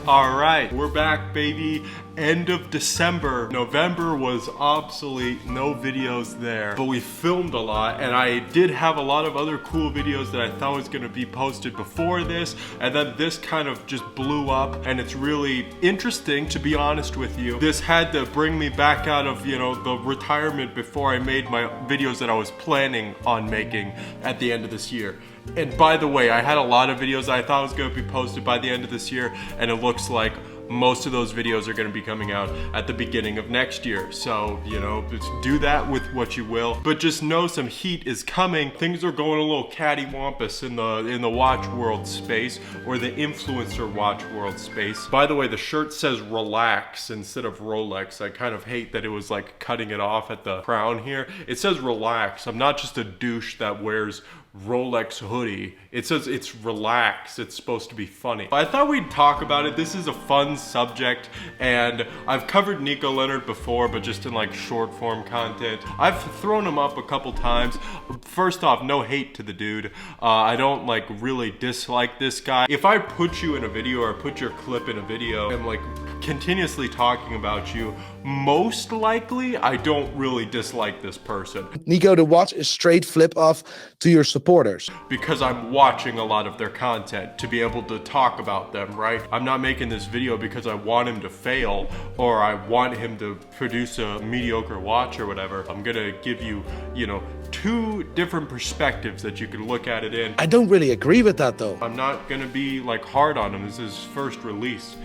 Alright, we're back, baby. End of December. November was obsolete, no videos there. But we filmed a lot, and I did have a lot of other cool videos that I thought was gonna be posted before this, and then this kind of just blew up, and it's really interesting, to be honest with you. This had to bring me back out of, you know, the retirement before I made my videos that I was planning on making at the end of this year. And by the way, I had a lot of videos I thought was going to be posted by the end of this year, and it looks like most of those videos are going to be coming out at the beginning of next year. So, you know, just do that with what you will. But just know some heat is coming. Things are going a little cattywampus in the watch world space, or the influencer watch world space. By the way, the shirt says relax instead of Rolex. I kind of hate that it was like cutting it off at the crown here. It says relax. I'm not just a douche that wears Rolex hoodie. It says it's relax. It's supposed to be funny. I thought we'd talk about it. This is a fun subject, and I've covered Nico Leonard before, but just in like short form content. I've thrown him up a couple times. First off, no hate to the dude. I don't like really dislike this guy. If I put you in a video or put your clip in a video and like continuously talking about you, most likely I don't really dislike this person. Nico, the watch is straight flip off to your supporters. Because I'm watching a lot of their content to be able to talk about them, right? I'm not making this video because I want him to fail or I want him to produce a mediocre watch or whatever. I'm gonna give you, you know, two different perspectives that you can look at it in. I don't really agree with that though. I'm not gonna be like hard on him. This is his first release.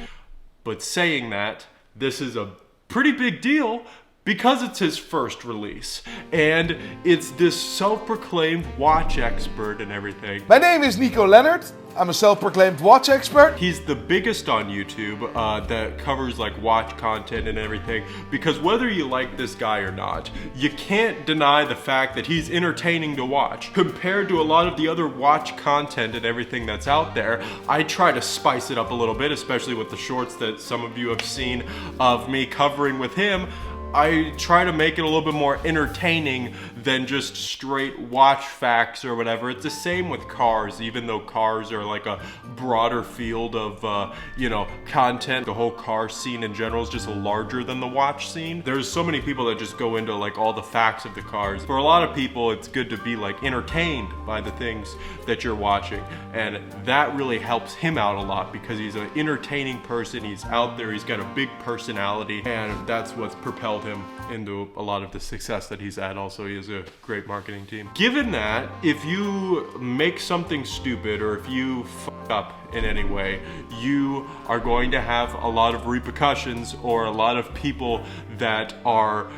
But saying that, this is a pretty big deal because it's his first release, and it's this self-proclaimed watch expert and everything. My name is Nico Leonard. I'm a self-proclaimed watch expert. He's the biggest on YouTube that covers like watch content and everything, because whether you like this guy or not, you can't deny the fact that he's entertaining to watch. Compared to a lot of the other watch content and everything that's out there, I try to spice it up a little bit, especially with the shorts that some of you have seen of me covering with him. I try to make it a little bit more entertaining than just straight watch facts or whatever. It's the same with cars, even though cars are like a broader field of, you know, content. The whole car scene in general is just larger than the watch scene. There's so many people that just go into like all the facts of the cars. For a lot of people, it's good to be like entertained by the things that you're watching. And that really helps him out a lot because he's an entertaining person. He's out there, he's got a big personality, and that's what's propelled him into a lot of the success that he's had. Also, he has a great marketing team. Given that, if you make something stupid or if you fuck up in any way, you are going to have a lot of repercussions or a lot of people that are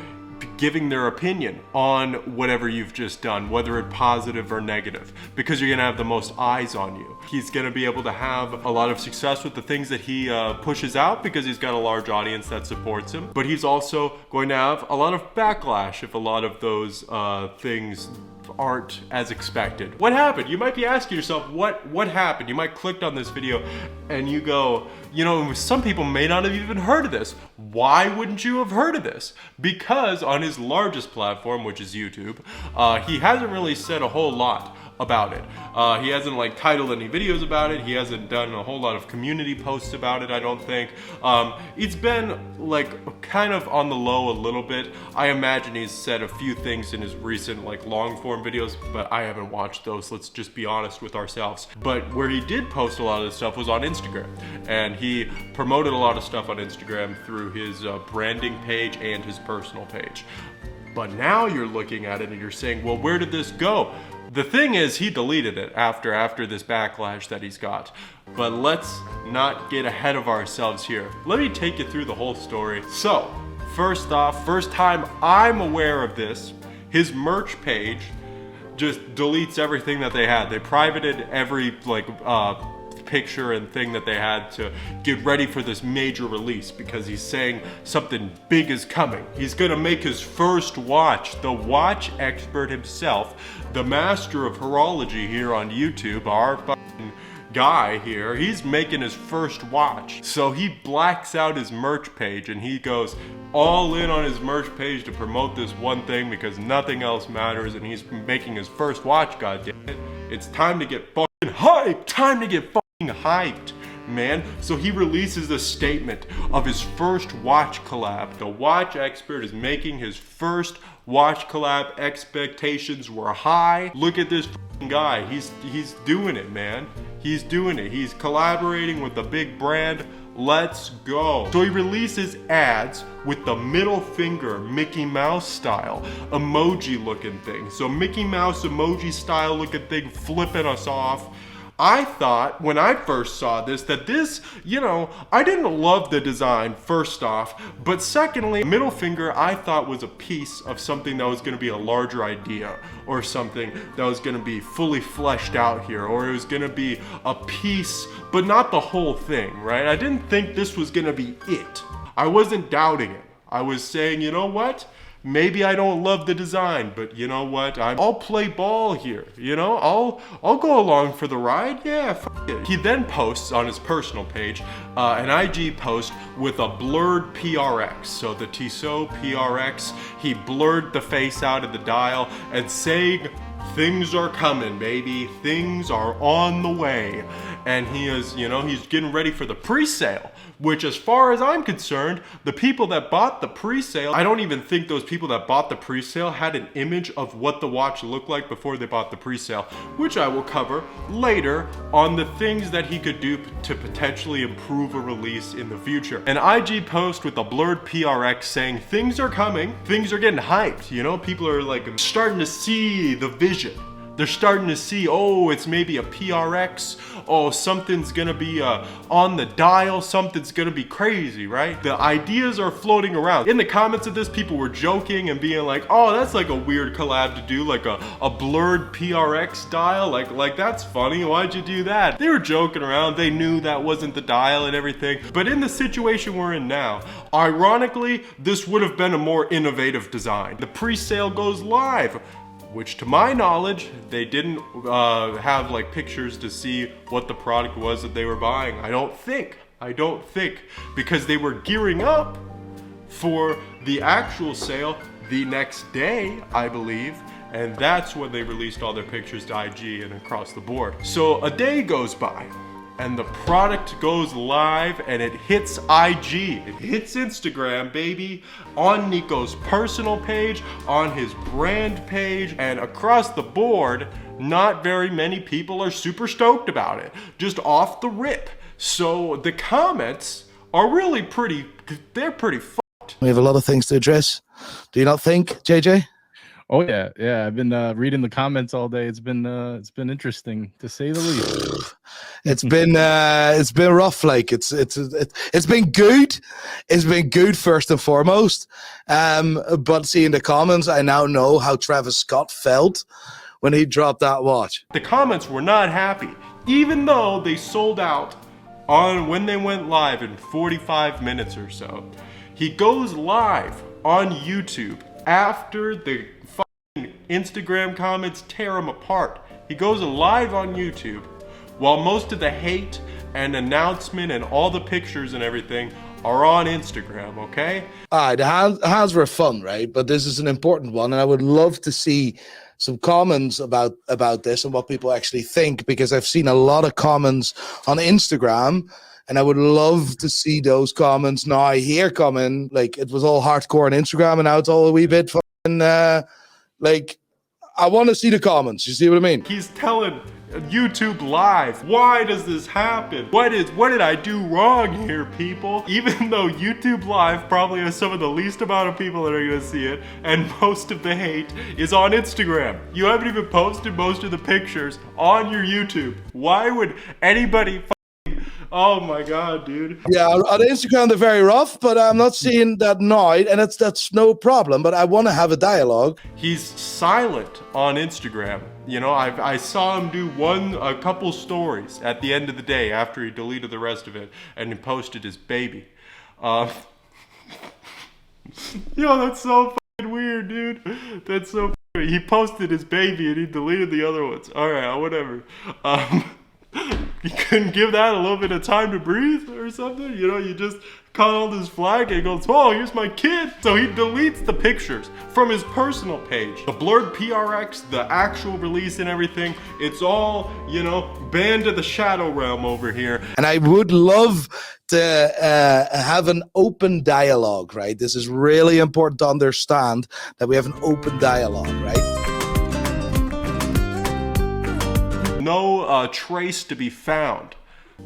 giving their opinion on whatever you've just done, whether it's positive or negative, because you're gonna have the most eyes on you. He's gonna be able to have a lot of success with the things that he pushes out because he's got a large audience that supports him, but he's also going to have a lot of backlash if a lot of those things aren't as expected. What happened? You might be asking yourself, what happened? You might click on this video and you go, you know, some people may not have even heard of this. Why wouldn't you have heard of this? Because on his largest platform, which is YouTube, he hasn't really said a whole lot about it. He hasn't like titled any videos about it. He hasn't done a whole lot of community posts about it, I don't think. It's been like kind of on the low a little bit. I imagine he's said a few things in his recent like long form videos, but I haven't watched those. Let's just be honest with ourselves. But where he did post a lot of this stuff was on Instagram, and he promoted a lot of stuff on Instagram through his branding page and his personal page. But now you're looking at it and you're saying, well, where did this go? The thing is, he deleted it after this backlash that he's got. But let's not get ahead of ourselves here. Let me take you through the whole story. So, first off, first time I'm aware of this, his merch page just deletes everything that they had. They privated every like picture and thing that they had to get ready for this major release because he's saying something big is coming. He's gonna make his first watch. The watch expert himself, the master of horology here on YouTube, our fucking guy here, he's making his first watch. So he blacks out his merch page and he goes all in on his merch page to promote this one thing because nothing else matters, and he's making his first watch, goddammit. It's time to get fucking hyped! Time to get fucking hyped! man. So he releases a statement of his first watch collab. The watch expert is making his first watch collab. Expectations were high. Look at this guy. He's doing it, man. He's doing it. He's collaborating with a big brand. Let's go. So he releases ads with the middle finger Mickey Mouse style emoji looking thing. So Mickey Mouse emoji style looking thing flipping us off. I thought when I first saw this that this, you know, I didn't love the design first off, but secondly, middle finger I thought was a piece of something that was going to be a larger idea, or something that was going to be fully fleshed out here, or it was going to be a piece, but not the whole thing, right? I didn't think this was going to be it. I wasn't doubting it. I was saying, you know what? Maybe I don't love the design, but you know what? I'll play ball here. You know, I'll go along for the ride. Yeah, f it. He then posts on his personal page an IG post with a blurred PRX. So the Tissot PRX, he blurred the face out of the dial and saying, things are coming, baby. Things are on the way. And he is, you know, he's getting ready for the pre-sale, which as far as I'm concerned, the people that bought the pre-sale, I don't even think those people that bought the pre-sale had an image of what the watch looked like before they bought the pre-sale, which I will cover later on the things that he could do to potentially improve a release in the future. An IG post with a blurred PRX saying things are coming, things are getting hyped, you know, people are like starting to see the vision. They're starting to see, oh, it's maybe a PRX. Oh, something's gonna be on the dial. Something's gonna be crazy, right? The ideas are floating around. In the comments of this, people were joking and being like, oh, that's like a weird collab to do, like a blurred PRX dial. Like that's funny. Why'd you do that? They were joking around. They knew that wasn't the dial and everything. But in the situation we're in now, ironically, this would have been a more innovative design. The pre-sale goes live, which to my knowledge, they didn't have like pictures to see what the product was that they were buying. I don't think, because they were gearing up for the actual sale the next day, I believe. And that's when they released all their pictures to IG and across the board. So a day goes by and the product goes live and it hits IG, it hits Instagram, baby, on Nico's personal page, on his brand page, and across the board, not very many people are super stoked about it, just off the rip. So the comments are really they're pretty fucked. We have a lot of things to address. Do you not think, JJ? Oh yeah, I've been reading the comments all day. It's been interesting to say the least. It's been rough. Like it's been good. It's been good first and foremost. But seeing the comments, I now know how Travis Scott felt when he dropped that watch. The comments were not happy, even though they sold out on when they went live in 45 minutes or so. He goes live on YouTube after the Instagram comments tear him apart. He goes live on YouTube while most of the hate and announcement and all the pictures and everything are on Instagram, okay? The hands were fun, right? But this is an important one, and I would love to see some comments about this and what people actually think, because I've seen a lot of comments on Instagram, and I would love to see those comments now here coming. Like, it was all hardcore on Instagram, and now it's all a wee bit fucking, like, I want to see the comments. You see what I mean? He's telling YouTube Live, why does this happen? What did I do wrong here, people? Even though YouTube Live probably has some of the least amount of people that are gonna see it, and most of the hate is on Instagram. You haven't even posted most of the pictures on your YouTube. Why would anybody oh my god, dude. Yeah, on Instagram they're very rough, but I'm not seeing that now, and that's no problem, but I want to have a dialogue. He's silent on Instagram. You know, I saw him do a couple stories at the end of the day after he deleted the rest of it, and he posted his baby. Yo, that's so fucking weird, dude. That's so He posted his baby and he deleted the other ones. Alright, whatever. You couldn't give that a little bit of time to breathe or something? You know, you just caught all this flag and he goes, oh, here's my kid. So he deletes the pictures from his personal page. The blurred PRX, the actual release and everything, it's all, you know, banned to the shadow realm over here. And I would love to have an open dialogue, right? This is really important to understand, that we have an open dialogue, right? No trace to be found.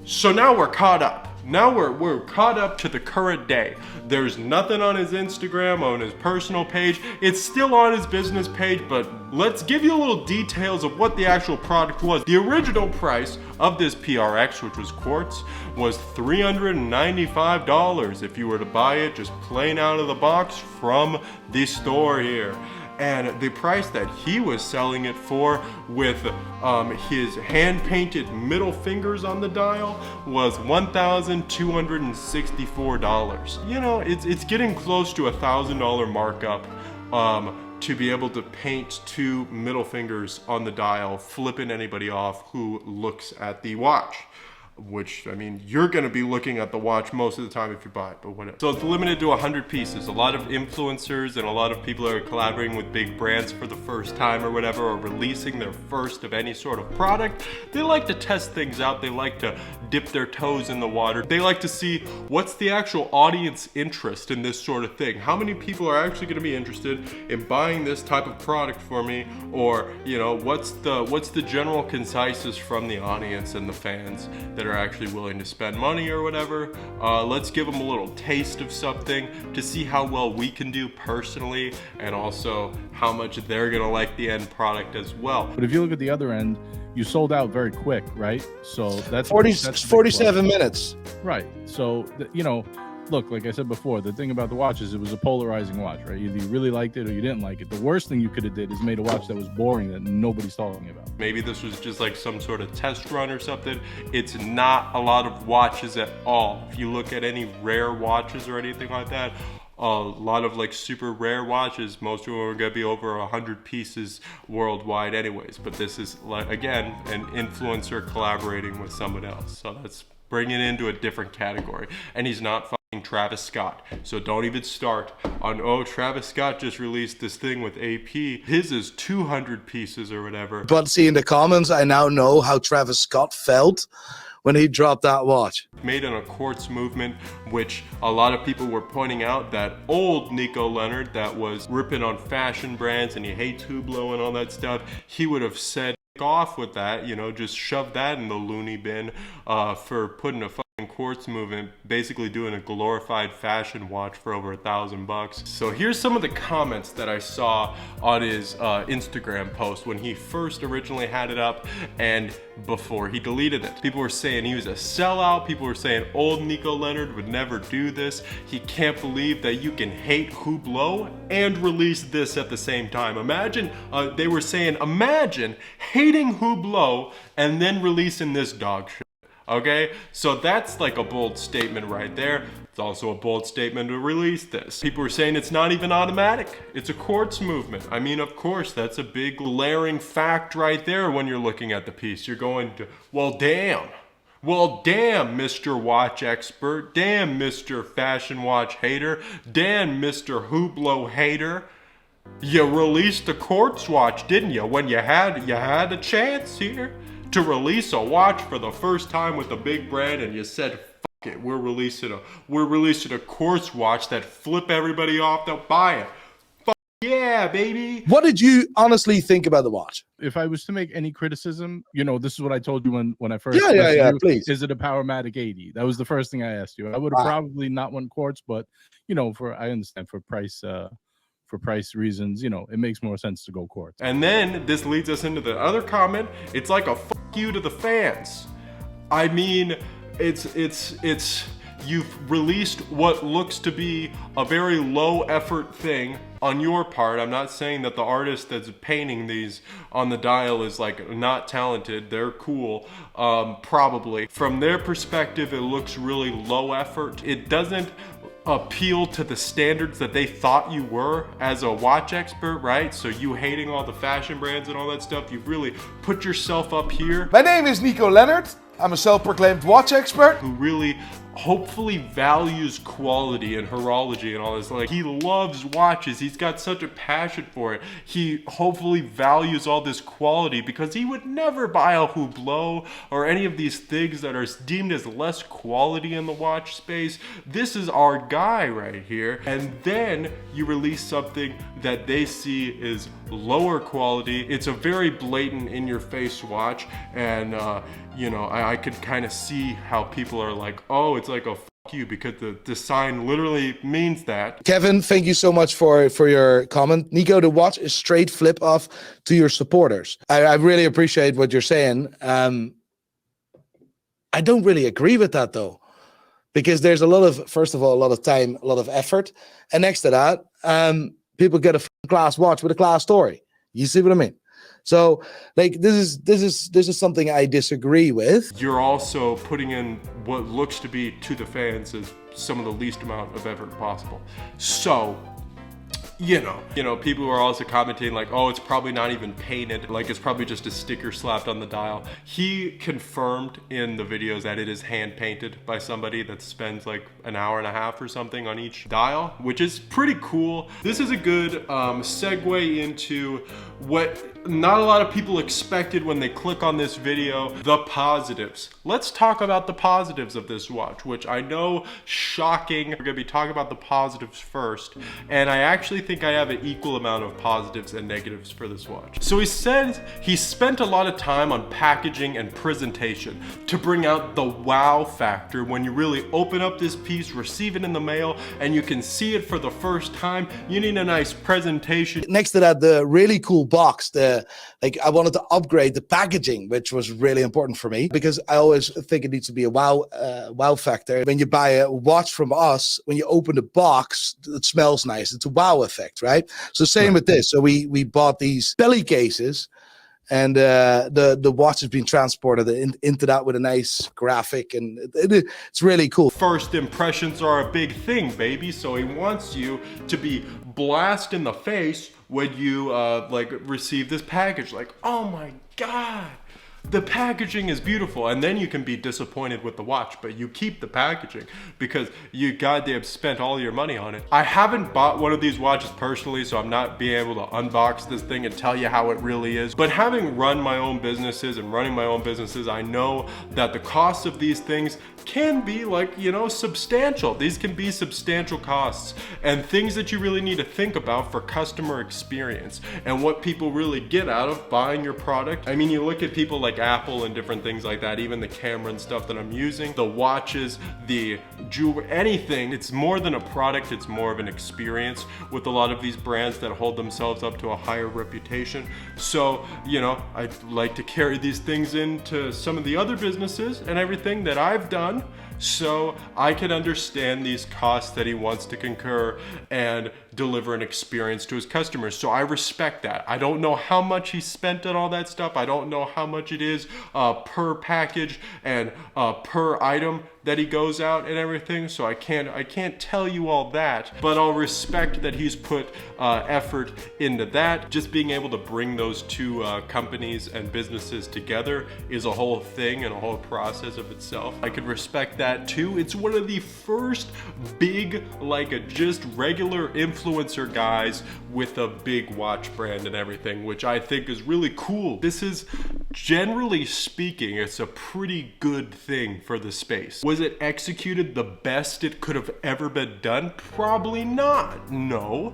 So now we're caught up. Now we're caught up to the current day. There's nothing on his Instagram, on his personal page. It's still on his business page, but let's give you a little details of what the actual product was. The original price of this PRX, which was quartz, was $395 if you were to buy it just plain out of the box from the store here. And the price that he was selling it for with his hand-painted middle fingers on the dial was $1,264. You know, it's getting close to $1,000 markup to be able to paint 2 middle fingers on the dial, flipping anybody off who looks at the watch. Which, I mean, you're gonna be looking at the watch most of the time if you buy it, but whatever. So it's limited to 100 pieces. A lot of influencers and a lot of people that are collaborating with big brands for the first time or whatever, or releasing their first of any sort of product, they like to test things out. They like to dip their toes in the water. They like to see what's the actual audience interest in this sort of thing. How many people are actually gonna be interested in buying this type of product for me? Or, you know, what's the general consensus from the audience and the fans that are actually willing to spend money or whatever. Let's give them a little taste of something to see how well we can do personally, and also how much they're gonna like the end product as well. But if you look at the other end, you sold out very quick, right? So that's 47 minutes. Right. So, you know, look, like I said before, the thing about the watch is it was a polarizing watch, right? Either you really liked it or you didn't like it. The worst thing you could have did is made a watch that was boring that nobody's talking about. Maybe this was just like some sort of test run or something. It's not a lot of watches at all. If you look at any rare watches or anything like that, a lot of like super rare watches, most of them are gonna be over 100 pieces worldwide anyways. But this is, like, again, an influencer collaborating with someone else. So that's bringing it into a different category. And he's not Travis Scott. So don't even start on, oh, Travis Scott just released this thing with AP. His is 200 pieces or whatever. But see, in the comments, I now know how Travis Scott felt when he dropped that watch. Made in a quartz movement, which a lot of people were pointing out that old Nico Leonard that was ripping on fashion brands and he hates Hublot and all that stuff, he would have said off with that, you know, just shove that in the loony bin for putting a quartz movement, basically doing a glorified fashion watch for over $1,000. So here's some of the comments that I saw on his Instagram post when he first originally had it up and before he deleted it. People were saying he was a sellout. People were saying old Nico Leonard would never do this. He can't believe that you can hate Hublot and release this at the same time. Imagine, they were saying, imagine hating Hublot and then releasing this dog shit. Okay, so that's like a bold statement right there. It's also a bold statement to release this. People were saying it's not even automatic. It's a quartz movement. I mean, of course, that's a big glaring fact right there when you're looking at the piece. You're going to, well, damn. Well, damn, Mr. Watch Expert. Damn, Mr. Fashion Watch Hater. Damn, Mr. Hublot Hater. You released a quartz watch, didn't you? When you had a chance here to release a watch for the first time with a big brand, and you said, fuck it, we're releasing a quartz watch that flip everybody off to buy it. Fuck yeah, baby. What did you honestly think about the watch? If I was to make any criticism, you know, this is what I told you when I first yeah, please. Is it a Powermatic 80? That was the first thing I asked you. I would have probably not won quartz, but you know, I understand for price reasons, you know, it makes more sense to go quartz. And then this leads us into the other comment. It's like a fuck you to the fans. I mean, you've released what looks to be a very low effort thing on your part. I'm not saying that the artist that's painting these on the dial is like not talented. They're cool, probably. From their perspective, it looks really low effort. It doesn't appeal to the standards that they thought you were as a watch expert, right? So you hating all the fashion brands and all that stuff, you've really put yourself up here. My name is Nico Leonard, I'm a self-proclaimed watch expert. Who really hopefully values quality and horology and all this. Like, he loves watches. He's got such a passion for it. He hopefully values all this quality because he would never buy a Hublot or any of these things that are deemed as less quality in the watch space. This is our guy right here. And then you release something that they see is lower quality. It's a very blatant in-your-face watch, and you know, I could kind of see how people are like, oh, it's like a f you, because the sign literally means that. Kevin, thank you so much for your comment. Nico, the watch is straight flip off to your supporters. I really appreciate what you're saying. I don't really agree with that though, because there's a lot of, first of all, a lot of time, a lot of effort, and next to that, people get a glass watch with a glass story. You see what I mean? So, like, this is something I disagree with. You're also putting in what looks to be, to the fans, is some of the least amount of effort possible. So, you know, people are also commenting like, oh, it's probably not even painted, like it's probably just a sticker slapped on the dial. He confirmed in the videos that it is hand painted by somebody that spends like an hour and a half or something on each dial, which is pretty cool. This is a good segue into what not a lot of people expected when they click on this video, the positives. Let's talk about the positives of this watch, which I know, shocking. We're gonna be talking about the positives first, and I actually think I have an equal amount of positives and negatives for this watch. So he says he spent a lot of time on packaging and presentation to bring out the wow factor when you really open up this piece, receive it in the mail, and you can see it for the first time. You need a nice presentation. Next to that, the really cool box, like I wanted to upgrade the packaging, which was really important for me because I always think it needs to be a wow factor. When you buy a watch from us, when you open the box, it smells nice. It's a wow effect, right? So same with this. So we bought these belly cases, and the watch has been transported into that with a nice graphic, and it's really cool. First impressions are a big thing, baby. So he wants you to be blast in the face when you like receive this package, like, oh my God, the packaging is beautiful. And then you can be disappointed with the watch, but you keep the packaging because you goddamn spent all your money on it. I haven't bought one of these watches personally, so I'm not being able to unbox this thing and tell you how it really is. But having run my own businesses and running my own businesses, I know that the cost of these things can be, like, you know, substantial. These can be substantial costs and things that you really need to think about for customer experience and what people really get out of buying your product. I mean, you look at people like Apple and different things like that, even the camera and stuff that I'm using, the watches, the jewelry, anything. It's more than a product, it's more of an experience with a lot of these brands that hold themselves up to a higher reputation. So, you know, I like to carry these things into some of the other businesses and everything that I've done, so I can understand these costs that he wants to incur and deliver an experience to his customers. So I respect that. I don't know how much he spent on all that stuff. I don't know how much it is per package and per item that he goes out and everything. So I can't tell you all that, but I'll respect that he's put effort into that. Just being able to bring those two companies and businesses together is a whole thing and a whole process of itself. I could respect that too. It's one of the first big, like, a just regular influencer guys with a big watch brand and everything, which I think is really cool. This is, generally speaking, it's a pretty good thing for the space. Was it executed the best it could have ever been done? Probably not, no,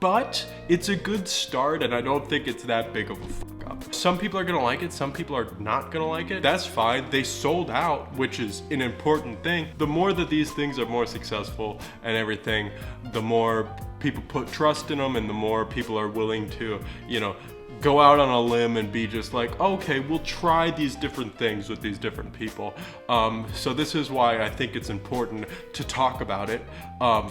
but it's a good start, and I don't think it's that big of a fuck up. Some people are gonna like it, some people are not gonna like it. That's fine. They sold out, which is an important thing. The more that these things are more successful and everything, the more people put trust in them, and the more people are willing to, you know, go out on a limb and be just like, okay, we'll try these different things with these different people. So this is why I think it's important to talk about it,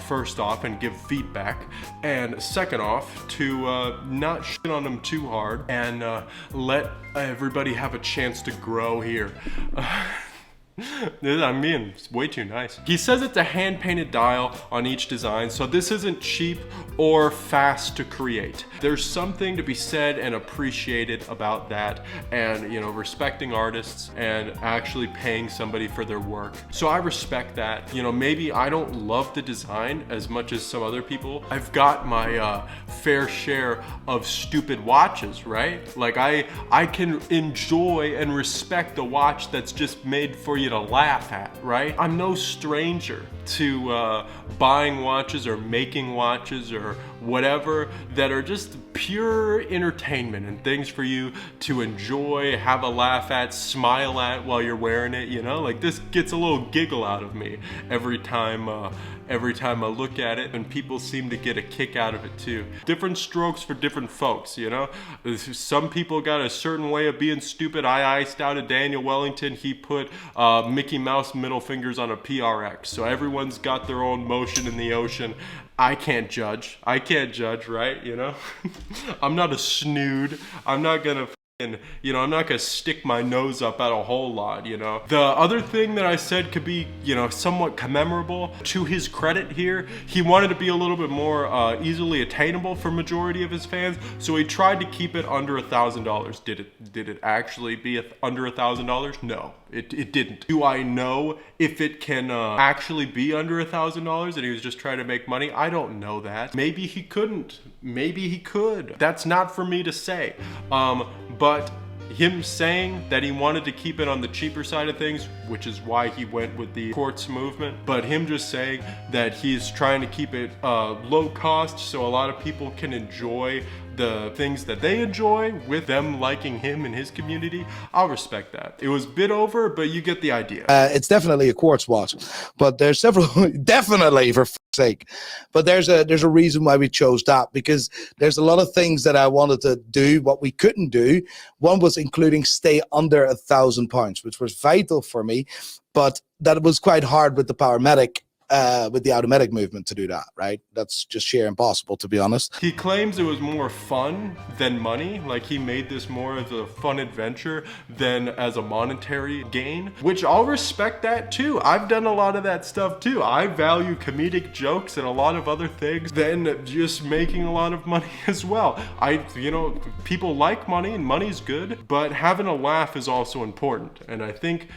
first off, and give feedback, and second off, to not shit on them too hard and let everybody have a chance to grow here. I mean, it's way too nice. He says it's a hand-painted dial on each design, so this isn't cheap or fast to create. There's something to be said and appreciated about that, and, you know, respecting artists and actually paying somebody for their work. So I respect that. You know, maybe I don't love the design as much as some other people. I've got my fair share of stupid watches, right? Like I can enjoy and respect a watch that's just made for you to laugh at, right? I'm no stranger to buying watches or making watches or whatever that are just pure entertainment and things for you to enjoy, have a laugh at, smile at while you're wearing it, you know? Like, this gets a little giggle out of me every time I look at it, and people seem to get a kick out of it too. Different strokes for different folks, you know? Some people got a certain way of being stupid. I iced out a Daniel Wellington. He put Mickey Mouse middle fingers on a PRX. So everyone's got their own motion in the ocean. I can't judge. I can't judge, right? You know? I'm not a snood. I'm not gonna I'm not gonna stick my nose up at a whole lot, you know. The other thing that I said could be, you know, somewhat commemorable. To his credit here, he wanted to be a little bit more easily attainable for majority of his fans, so he tried to keep it under $1,000. Did it actually be under $1,000? No, it didn't. Do I know if it can actually be under $1,000 and he was just trying to make money? I don't know that. Maybe he couldn't. Maybe he could. That's not for me to say. But him saying that he wanted to keep it on the cheaper side of things, which is why he went with the quartz movement, but him just saying that he's trying to keep it low cost so a lot of people can enjoy the things that they enjoy with them liking him and his community, I'll respect that. It was a bit over, but you get the idea. It's definitely a quartz watch, but there's several, definitely, for f***'s sake. But there's a reason why we chose that, because there's a lot of things that I wanted to do, what we couldn't do. One was including stay under £1,000, which was vital for me, but that was quite hard with the Powermatic. With the automatic movement to do that, right? That's just sheer impossible, to be honest. He claims it was more fun than money, like he made this more as a fun adventure than as a monetary gain, which I'll respect that too. I've done a lot of that stuff too. I value comedic jokes and a lot of other things than just making a lot of money as well. People like money and money's good, but having a laugh is also important. And I think,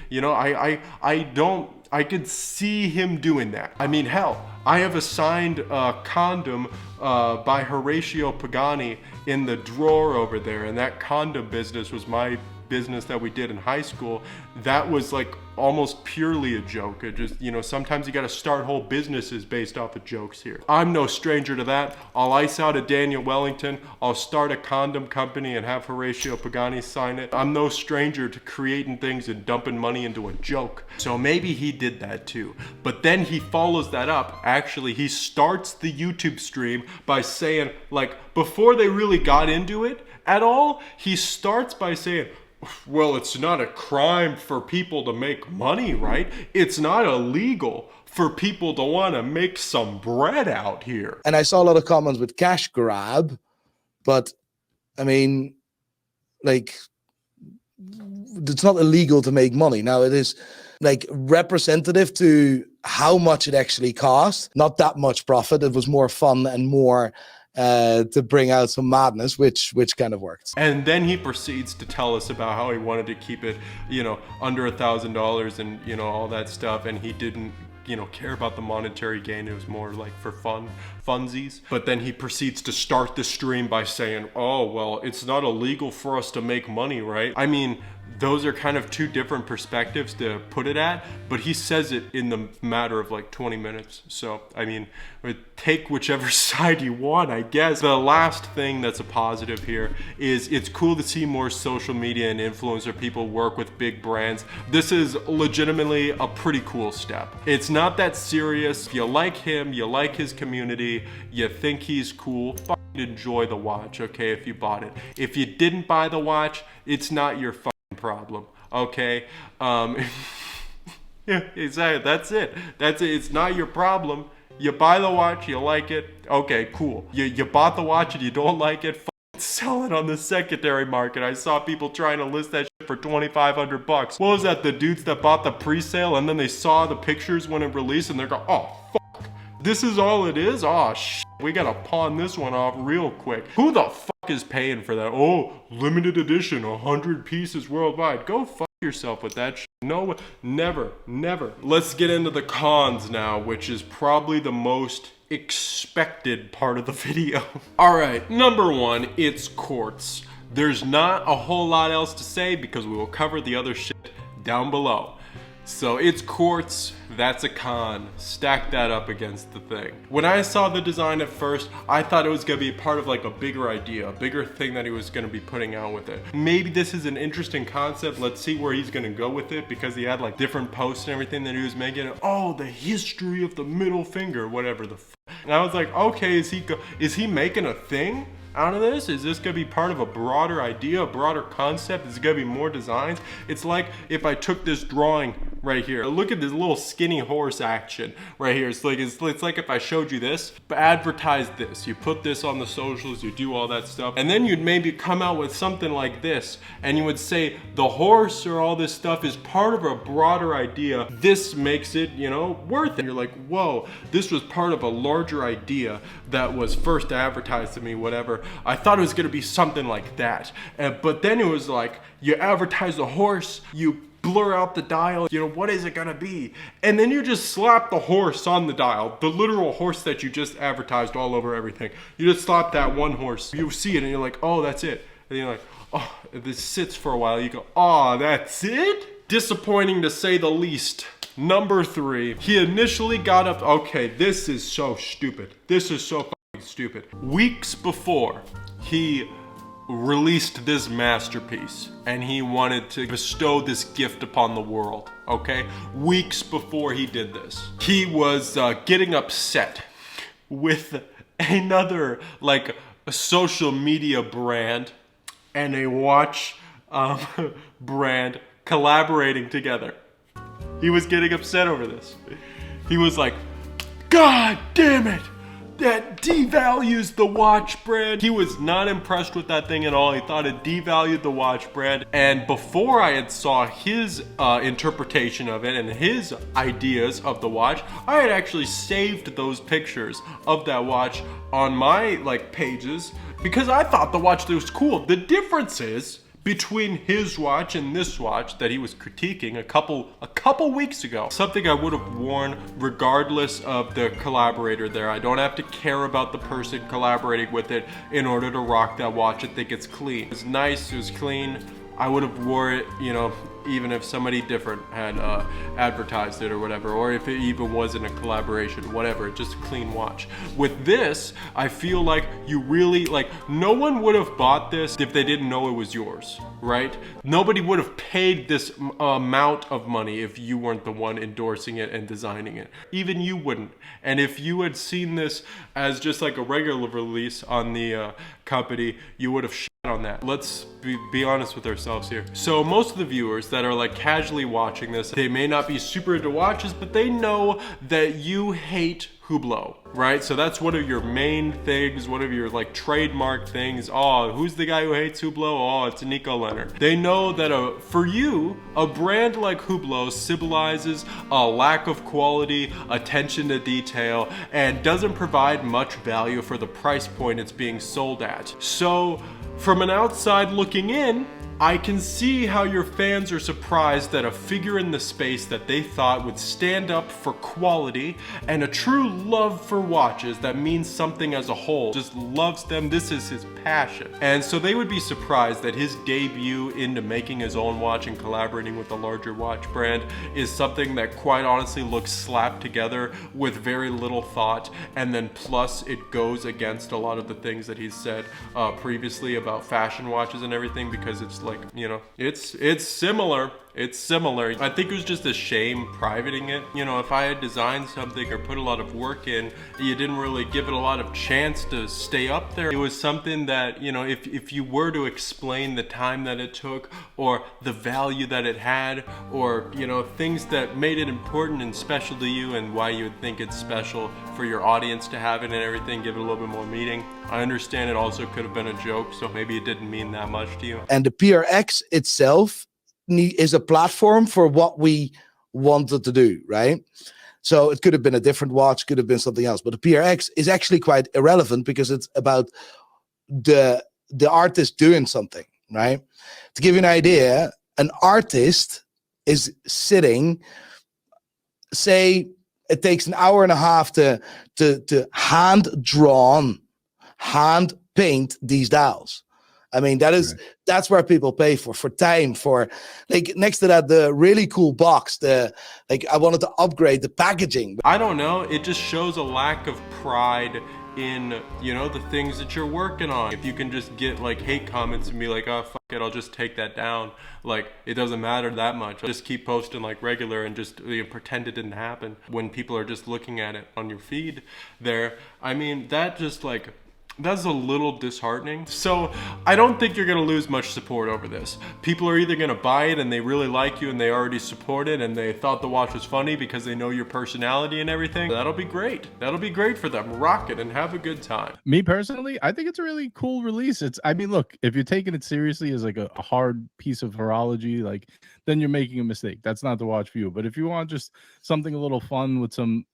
I could see him doing that. I mean, hell, I have a signed condom by Horatio Pagani in the drawer over there, and that condom business was my business that we did in high school. That was like almost purely a joke. It just, sometimes you got to start whole businesses based off of jokes here. I'm no stranger to that. I'll ice out a Daniel Wellington. I'll start a condom company and have Horatio Pagani sign it. I'm no stranger to creating things and dumping money into a joke. So maybe he did that too. But then he follows that up. Actually, he starts the YouTube stream by saying, like, before they really got into it at all, he starts by saying, well, it's not a crime for people to make money, right? It's not illegal for people to want to make some bread out here. And I saw a lot of comments with cash grab, but I mean, like, it's not illegal to make money. Now, it is like representative to how much it actually costs. Not that much profit. It was more fun and more to bring out some madness, which kind of worked. And then he proceeds to tell us about how he wanted to keep it, under $1,000 and, all that stuff. And he didn't, care about the monetary gain. It was more like for funsies. But then he proceeds to start the stream by saying, oh, well, it's not illegal for us to make money, right? I mean, those are kind of two different perspectives to put it at, but he says it in the matter of like 20 minutes. So, I mean, take whichever side you want, I guess. The last thing that's a positive here is it's cool to see more social media and influencer people work with big brands. This is legitimately a pretty cool step. It's not that serious. If you like him, you like his community, you think he's cool, enjoy the watch, okay, if you bought it. If you didn't buy the watch, it's not your problem, okay? Yeah, exactly. That's it. It's not your problem. You buy the watch, you like it, okay, cool. You bought the watch and you don't like it, sell sell it on the secondary market. I saw people trying to list that shit for $2,500 bucks. What was that? The dudes that bought the pre-sale and then they saw the pictures when it released and they're going, oh, fuck. This is all it is? Oh, shit. We gotta pawn this one off real quick. Who the fuck is paying for that? Oh, limited edition, 100 pieces worldwide. Go fuck yourself with that shit. No, never, never. Let's get into the cons now, which is probably the most expected part of the video. All right, number one, it's quartz. There's not a whole lot else to say because we will cover the other shit down below. So it's quartz, that's a con. Stack that up against the thing. When I saw the design at first, I thought it was gonna be part of like a bigger idea, a bigger thing that he was gonna be putting out with it. Maybe this is an interesting concept. Let's see where he's gonna go with it because he had like different posts and everything that he was making. Oh, the history of the middle finger, whatever the f. And I was like, okay, is he making a thing out of this? Is this gonna be part of a broader idea, a broader concept? Is it gonna be more designs? It's like if I took this drawing right here, look at this little skinny horse action right here. It's like if I showed you this, but advertise this. You put this on the socials, you do all that stuff, and then you'd maybe come out with something like this, and you would say the horse or all this stuff is part of a broader idea. This makes it, you know, worth it. And you're like, whoa, this was part of a larger idea that was first advertised to me, whatever. I thought it was gonna be something like that. But then it was like, you advertise the horse, you blur out the dial, you know, what is it gonna be? And then you just slap the horse on the dial, the literal horse that you just advertised all over everything. You just slap that one horse, you see it and you're like, oh, that's it. And you're like, oh, this sits for a while. You go, oh, that's it? Disappointing to say the least. Number three, he initially got up, okay, this is so stupid. This is so fucking stupid. Weeks before he released this masterpiece and he wanted to bestow this gift upon the world, okay? Weeks before he did this, he was getting upset with another like a social media brand and a watch brand collaborating together. He was getting upset over this. He was like, God damn it! That devalues the watch brand. He was not impressed with that thing at all. He thought it devalued the watch brand. And before I had saw his interpretation of it and his ideas of the watch, I had actually saved those pictures of that watch on my like pages because I thought the watch was cool. The difference is between his watch and this watch that he was critiquing a couple weeks ago. Something I would have worn regardless of the collaborator there. I don't have to care about the person collaborating with it in order to rock that watch and think it's clean. It's nice, it was clean. I would have wore it, you know, even if somebody different had advertised it or whatever, or if it even wasn't a collaboration, whatever, just a clean watch. With this, I feel like you really, like, no one would have bought this if they didn't know it was yours, right? Nobody would have paid this amount of money if you weren't the one endorsing it and designing it. Even you wouldn't. And if you had seen this as just like a regular release on the company, you would have shit on that. Let's be honest with ourselves here. So most of the viewers that are like casually watching this, they may not be super into watches, but they know that you hate Hublot, right? So that's one of your main things, one of your like trademark things. Oh, who's the guy who hates Hublot? Oh, it's Nico Leonard. They know that for you, a brand like Hublot symbolizes a lack of quality, attention to detail, and doesn't provide much value for the price point it's being sold at. So from an outside looking in, I can see how your fans are surprised that a figure in the space that they thought would stand up for quality and a true love for watches that means something as a whole, just loves them, this is his passion. And so they would be surprised that his debut into making his own watch and collaborating with a larger watch brand is something that quite honestly looks slapped together with very little thought, and then plus it goes against a lot of the things that he's said previously about fashion watches and everything, because it's like, you know, it's similar. It's similar. I think it was just a shame privating it. You know, if I had designed something or put a lot of work in, you didn't really give it a lot of chance to stay up there. It was something that, you know, if you were to explain the time that it took or the value that it had, or, you know, things that made it important and special to you and why you would think it's special for your audience to have it and everything, give it a little bit more meaning. I understand it also could have been a joke, so maybe it didn't mean that much to you. And the PRX itself is a platform for what we wanted to do, right? So it could have been a different watch, could have been something else, but the PRX is actually quite irrelevant because it's about the artist doing something, right? To give you an idea, an artist is sitting, say it takes an hour and a half to hand paint these dials. I mean, that's where people pay for time, for like next to that, the really cool box, I wanted to upgrade the packaging. I don't know, it just shows a lack of pride in, you know, the things that you're working on. If you can just get like hate comments and be like, oh fuck it, I'll just take that down, like it doesn't matter that much, I'll just keep posting like regular and just pretend it didn't happen when people are just looking at it on your feed there. I mean, that just like, that's a little disheartening. So I don't think you're gonna lose much support over this. People are either gonna buy it and they really like you and they already support it and they thought the watch was funny because they know your personality and everything. That'll be great. That'll be great for them. Rock it and have a good time. Me personally, I think it's a really cool release. I mean, look, if you're taking it seriously as like a hard piece of horology, like, then you're making a mistake. That's not the watch for you. But if you want just something a little fun with some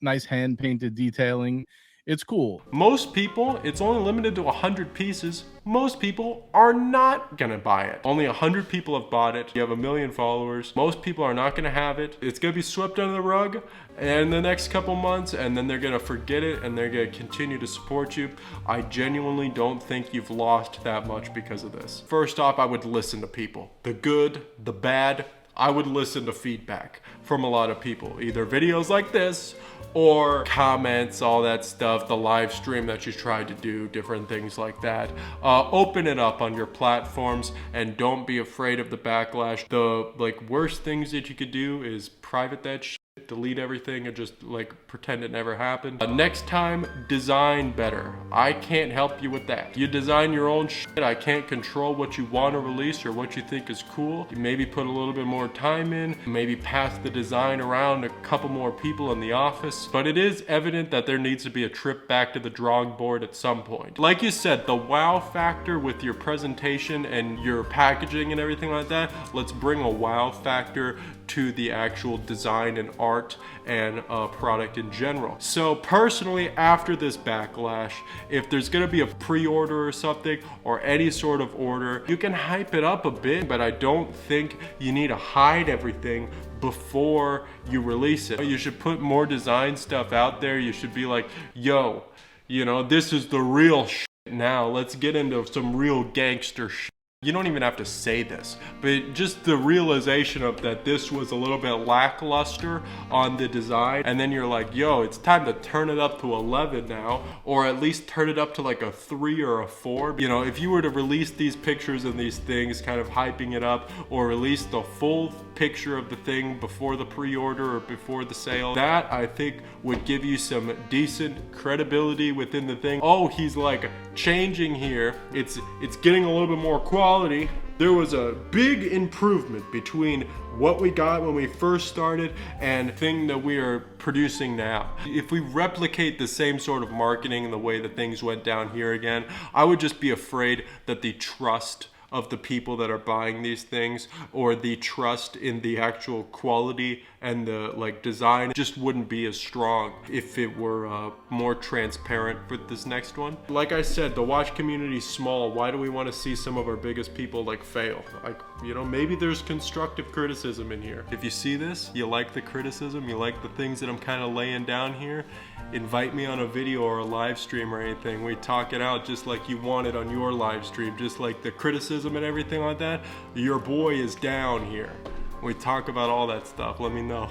nice hand painted detailing, it's cool. Most people, it's only limited to 100 pieces. Most people are not gonna buy it. Only 100 people have bought it. You have 1 million followers. Most people are not gonna have it. It's gonna be swept under the rug in the next couple months, and then they're gonna forget it and they're gonna continue to support you. I genuinely don't think you've lost that much because of this. First off, I would listen to people. The good, the bad, I would listen to feedback from a lot of people. Either videos like this or comments, all that stuff, the live stream that you tried to do, different things like that. Open it up on your platforms and don't be afraid of the backlash. The like worst things that you could do is private that shit, delete everything and just like pretend it never happened. Next time, design better. I can't help you with that. You design your own shit. I can't control what you want to release or what you think is cool. You maybe put a little bit more time in, maybe pass the design around a couple more people in the office. But it is evident that there needs to be a trip back to the drawing board at some point. Like you said, the wow factor with your presentation and your packaging and everything like that, let's bring a wow factor to the actual design and art and product in general. So personally, after this backlash, if there's gonna be a pre-order or something or any sort of order, you can hype it up a bit, but I don't think you need to hide everything before you release it. You should put more design stuff out there. You should be like, yo, you know, this is the real shit now. Let's get into some real gangster shit. You don't even have to say this, but just the realization of that this was a little bit lackluster on the design, and then you're like, yo, it's time to turn it up to 11 now, or at least turn it up to like a 3 or a 4. You know, if you were to release these pictures and these things, kind of hyping it up, or release the full picture of the thing before the pre-order or before the sale, that I think would give you some decent credibility within the thing. Oh, he's like changing here. It's getting a little bit more quality. There was a big improvement between what we got when we first started and the thing that we are producing now. If we replicate the same sort of marketing and the way that things went down here again, I would just be afraid that the trust of the people that are buying these things, or the trust in the actual quality and the like design, just wouldn't be as strong if it were more transparent with this next one. Like I said, the watch community is small. Why do we want to see some of our biggest people like fail? Like, you know, maybe there's constructive criticism in here. If you see this, you like the criticism, you like the things that I'm kind of laying down here, invite me on a video or a live stream or anything. We talk it out just like you want it on your live stream, just like the criticism and everything like that. Your boy is down here. We talk about all that stuff. Let me know.